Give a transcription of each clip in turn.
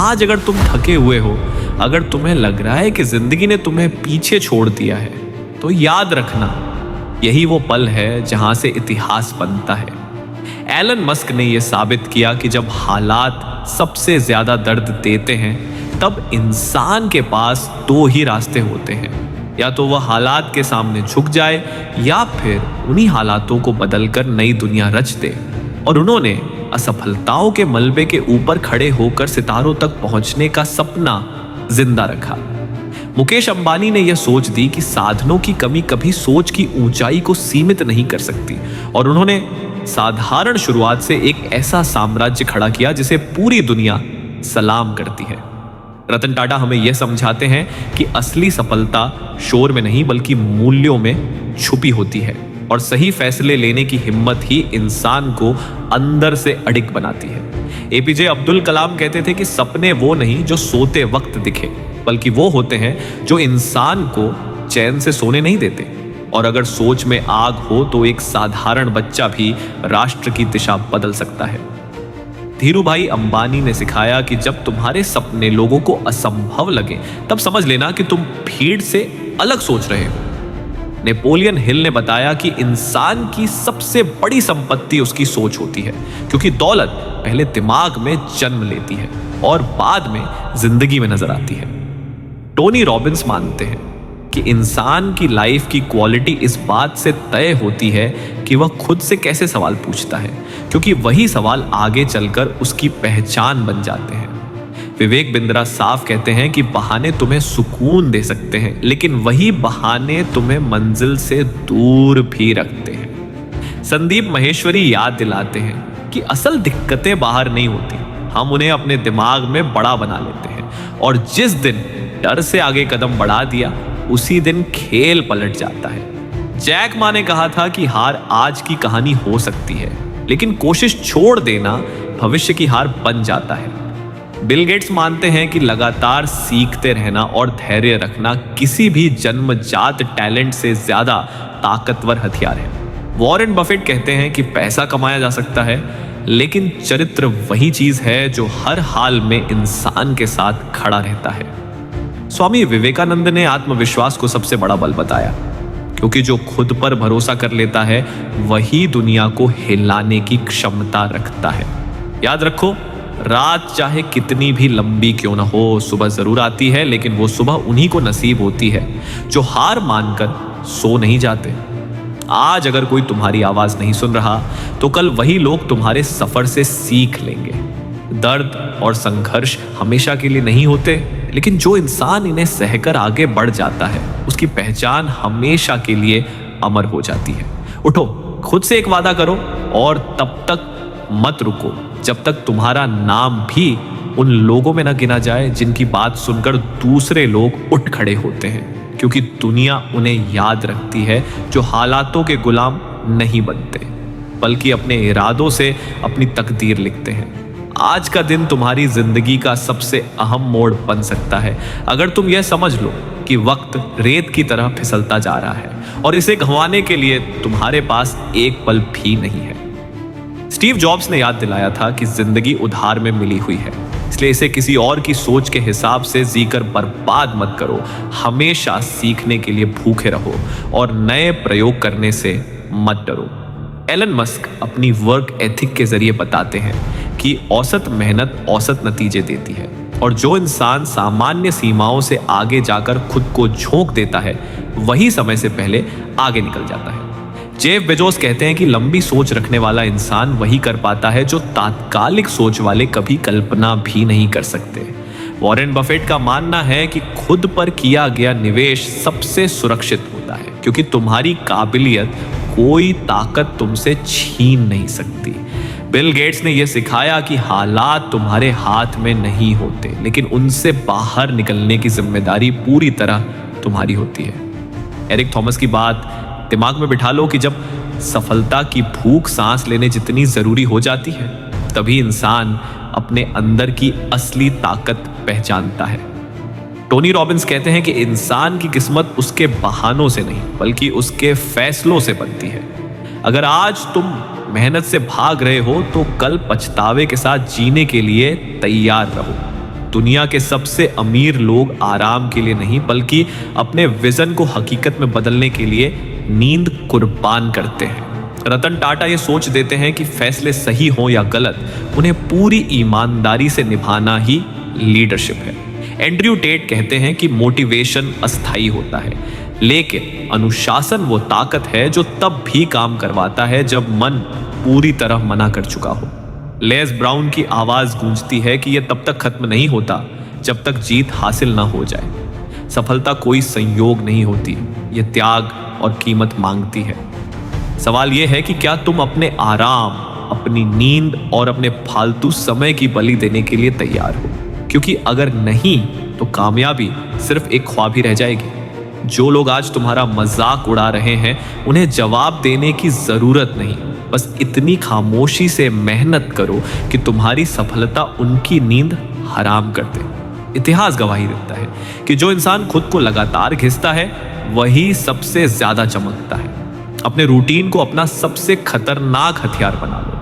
आज अगर तुम थके हुए हो, अगर तुम्हें लग रहा है कि जिंदगी ने तुम्हें पीछे छोड़ दिया है, तो याद रखना, यही वो पल है जहां से इतिहास बनता है। एलन मस्क ने यह साबित किया कि जब हालात सबसे ज्यादा दर्द देते हैं, तब इंसान के पास दो ही रास्ते होते हैं, या तो वह हालात के सामने झुक जाए या फिर उन्हीं हालातों को बदलकर नई दुनिया रच दे। और उन्होंने असफलताओं के मलबे के ऊपर खड़े होकर सितारों तक पहुंचने का सपना जिंदा रखा। मुकेश अंबानी ने यह सोच दी कि साधनों की कमी कभी सोच की ऊंचाई को सीमित नहीं कर सकती, और उन्होंने साधारण शुरुआत से एक ऐसा साम्राज्य खड़ा किया जिसे पूरी दुनिया सलाम करती है। रतन टाटा हमें यह समझाते हैं कि असली सफलता शोर में नहीं बल्कि मूल्यों में छुपी होती है, और सही फैसले लेने की हिम्मत ही इंसान को अंदर से अडिग बनाती है। एपीजे अब्दुल कलाम कहते थे कि सपने वो नहीं जो सोते वक्त दिखे, बल्कि वो होते हैं जो इंसान को चैन से सोने नहीं देते। और अगर सोच में आग हो तो एक साधारण बच्चा भी राष्ट्र की दिशा बदल सकता है। धीरूभाई अंबानी ने सिखाया कि जब तुम्हारे सपने लोगों को असंभव लगे, तब समझ लेना कि तुम भीड़ से अलग सोच रहे हो। नेपोलियन हिल ने बताया कि इंसान की सबसे बड़ी संपत्ति उसकी सोच होती है, क्योंकि दौलत पहले दिमाग में जन्म लेती है और बाद में जिंदगी में नजर आती है। टोनी रॉबिन्स मानते हैं कि इंसान की लाइफ की क्वालिटी इस बात से तय होती है कि वह खुद से कैसे सवाल पूछता है, क्योंकि वही सवाल आगे चलकर उसकी पहचान बन जाते हैं। विवेक बिंद्रा साफ कहते हैं कि बहाने तुम्हें सुकून दे सकते हैं, लेकिन वही बहाने तुम्हें मंजिल से दूर भी रखते हैं। संदीप महेश्वरी याद दिलाते हैं कि असल दिक्कतें बाहर नहीं होती, हम उन्हें अपने दिमाग में बड़ा बना लेते हैं, और जिस दिन डर से आगे कदम बढ़ा दिया, उसी दिन खेल पलट जाता है। जैक मा ने कहा था कि हार आज की कहानी हो सकती है, लेकिन कोशिश छोड़ देना भविष्य की हार बन जाता है। बिल गेट्स मानते हैं कि लगातार सीखते रहना और धैर्य रखना किसी भी जन्मजात टैलेंट से ज्यादा ताकतवर हथियार है। वॉरेन बफेट कहते हैं कि पैसा कमाया जा सकता है, लेकिन चरित्र वही चीज है जो हर हाल में इंसान के साथ खड़ा रहता है। स्वामी विवेकानंद ने आत्मविश्वास को सबसे बड़ा बल बताया, क्योंकि जो खुद पर भरोसा कर लेता है वही दुनिया को हिलाने की क्षमता रखता है। याद रखो, रात चाहे कितनी भी लंबी क्यों ना हो, सुबह जरूर आती है, लेकिन वो सुबह उन्हीं को नसीब होती है जो हार मानकर सो नहीं जाते। आज अगर कोई तुम्हारी आवाज नहीं सुन रहा, तो कल वही लोग तुम्हारे सफर से सीख लेंगे। दर्द और संघर्ष हमेशा के लिए नहीं होते, लेकिन जो इंसान इन्हें सहकर आगे बढ़ जाता है, उसकी पहचान हमेशा के लिए अमर हो जाती है। उठो, खुद से एक वादा करो, और तब तक मत रुको जब तक तुम्हारा नाम भी उन लोगों में न गिना जाए जिनकी बात सुनकर दूसरे लोग उठ खड़े होते हैं, क्योंकि दुनिया उन्हें याद रखती है जो हालातों के गुलाम नहीं बनते, बल्कि अपने इरादों से अपनी तकदीर लिखते हैं। आज का दिन तुम्हारी जिंदगी का सबसे अहम मोड़ बन सकता है, अगर तुम यह समझ लो कि वक्त रेत की तरह फिसलता जा रहा है और इसे गंवाने के लिए तुम्हारे पास एक पल भी नहीं है। स्टीव जॉब्स ने याद दिलाया था कि जिंदगी उधार में मिली हुई है, इसलिए इसे किसी और की सोच के हिसाब से जीकर बर्बाद मत करो। हमेशा सीखने के लिए भूखे रहो और नए प्रयोग करने से मत डरो। एलन मस्क अपनी वर्क एथिक के जरिए बताते हैं कि औसत मेहनत औसत नतीजे देती है, और जो इंसान सामान्य सीमाओं से आगे जाकर खुद को झोंक देता है, वही समय से पहले आगे निकल जाता है। जेफ बेजोस कहते हैं कि लंबी सोच रखने वाला इंसान वही कर पाता है जो तात्कालिक सोच वाले कभी कल्पना भी नहीं कर सकते। वॉरेन बफेट का मानना है कि खुद पर किया गया निवेश सबसे सुरक्षित होता है, क्योंकि तुम्हारी काबिलियत कोई ताकत तुमसे छीन नहीं सकती। बिल गेट्स ने यह सिखाया कि हालात तुम्हारे हाथ में नहीं होते, लेकिन उनसे बाहर निकलने की जिम्मेदारी पूरी तरह तुम्हारी होती है। एरिक थॉमस की बात दिमाग में बिठा लो कि जब सफलता की भूख सांस लेने जितनी जरूरी हो जाती है, तभी इंसान अपने अंदर की असली ताकत पहचानता है। टोनी रॉबिन्स कहते हैं कि इंसान की किस्मत उसके बहानों से नहीं, बल्कि उसके फैसलों से बनती है। अगर आज तुम मेहनत से भाग रहे हो, तो कल पछतावे के साथ जीने के लिए तैयार रहो। दुनिया के सबसे अमीर लोग आराम के लिए नहीं बल्कि अपने विजन को हकीकत में बदलने के लिए नींद कुर्बान करते हैं। रतन टाटा ये सोच देते हैं कि फैसले सही हो या गलत, उन्हें पूरी ईमानदारी से निभाना ही लीडरशिप है। एंड्रयू टेट कहते हैं कि मोटिवेशन अस्थायी होता है, लेकिन अनुशासन वो ताकत है जो तब भी काम करवाता है जब मन पूरी तरह मना कर चुका हो। लेस ब्राउन की आवाज गूंजती है कि यह तब तक खत्म नहीं होता जब तक जीत हासिल ना हो जाए। सफलता कोई संयोग नहीं होती, यह त्याग और कीमत मांगती है। सवाल यह है कि क्या तुम अपने आराम, अपनी नींद और अपने फालतू समय की बलि देने के लिए तैयार हो? क्योंकि अगर नहीं तो कामयाबी सिर्फ एक ख्वाब ही रह जाएगी। जो लोग आज तुम्हारा मजाक उड़ा रहे हैं उन्हें जवाब देने की जरूरत नहीं, बस इतनी खामोशी से मेहनत करो कि तुम्हारी सफलता उनकी नींद हराम कर दे। इतिहास गवाही देता है कि जो इंसान खुद को लगातार घिसता है वही सबसे ज्यादा चमकता है। अपने रूटीन को अपना सबसे खतरनाक हथियार बना लो।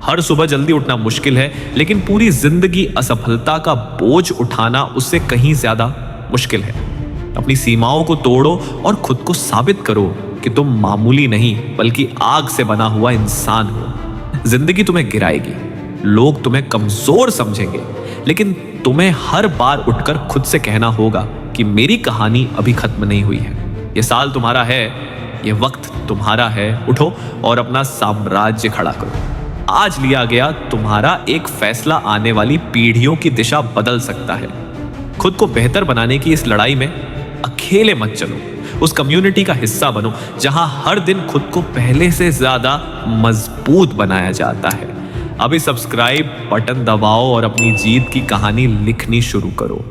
हर सुबह जल्दी उठना मुश्किल है, लेकिन पूरी जिंदगी असफलता का बोझ उठाना उससे कहीं ज्यादा मुश्किल है। अपनी सीमाओं को तोड़ो और खुद को साबित करो कि तुम मामूली नहीं बल्कि आग से बना हुआ इंसान हो। जिंदगी तुम्हें गिराएगी, लोग तुम्हें कमजोर समझेंगे, लेकिन तुम्हें हर बार उठकर खुद से कहना होगा कि मेरी कहानी अभी खत्म नहीं हुई है। यह साल तुम्हारा है, यह वक्त तुम्हारा है। उठो और अपना साम्राज्य खड़ा करो। आज लिया गया तुम्हारा एक फैसला आने वाली पीढ़ियों की दिशा बदल सकता है। खुद को बेहतर बनाने की इस लड़ाई में अकेले मत चलो, उस कम्युनिटी का हिस्सा बनो जहां हर दिन खुद को पहले से ज्यादा मजबूत बनाया जाता है। अभी सब्सक्राइब बटन दबाओ और अपनी जीत की कहानी लिखनी शुरू करो।